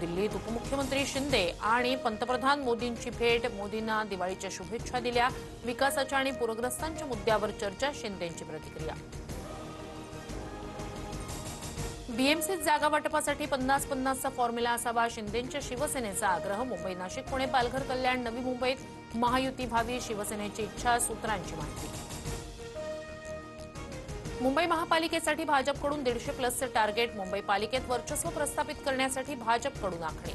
दिल्लीत उपमुख्यमंत्री शिंदे आणि पंतप्रधान मोदींची भेट. मोदींना दिवाळीच्या शुभेच्छा दिल्या. विकासाच्या आणि पूरग्रस्तांच्या मुद्द्यावर चर्चा. शिंदेंची प्रतिक्रिया. बीएमसीत जागा वाटपासाठी 50-50चा फॉर्म्युला असावा. शिंदेंच्या शिवसेनेचा आग्रह. मुंबई, नाशिक, पुणे, पालघर, कल्याण, नवी मुंबईत महायुती व्हावी. शिवसेनेची इच्छा. सूत्रांची माहिती. मुंबई महापालिकेसाठी भाजपकडून 150+ टार्गेट. मुंबई पालिकेत वर्चस्व प्रस्थापित करण्यासाठी भाजपकडून आखणी.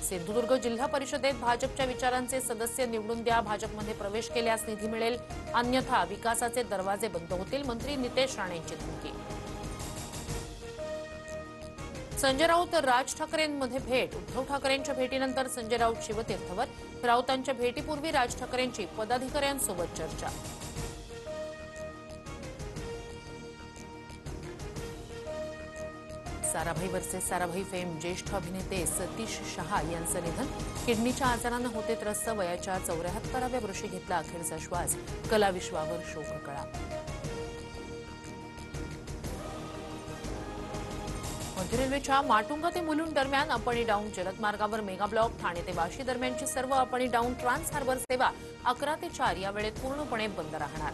सिंधुदुर्ग जिल्हा परिषदेत भाजपच्या विचारांचे सदस्य निवडून द्या. भाजपमध्ये प्रवेश केल्यास निधी मिळेल, अन्यथा विकासाचे दरवाजे बंद होतील. मंत्री नितेश राणेंची धमकी. संजय राऊत राज ठाकरेंमध्ये भेट. उद्धव ठाकरेंच्या भेटीनंतर संजय राऊत शिवतीर्थवर. राऊतांच्या भेटीपूर्वी राज ठाकरेंची पदाधिकाऱ्यांसोबत चर्चा. Sarabhai versus Sarabhai fame. ज्येष्ठ अभिनेते सतीश शहा यांचं निधन. किडनीच्या आजारानं होते त्रस्त. वयाच्या 74व्या वर्षी घेतला अखेरचा श्वास. कलाविश्वावर शोककळा. मध्य रेल्वेच्या माटुंगा ते मुलुंड दरम्यान अप आणि डाऊन जलद मार्गावर मेगा ब्लॉक. ठाणे ते वाशी दरम्यानची सर्व अप आणि डाऊन ट्रान्स हार्बर सेवा 11 ते 4 या वेळेत पूर्णपणे बंद राहणार.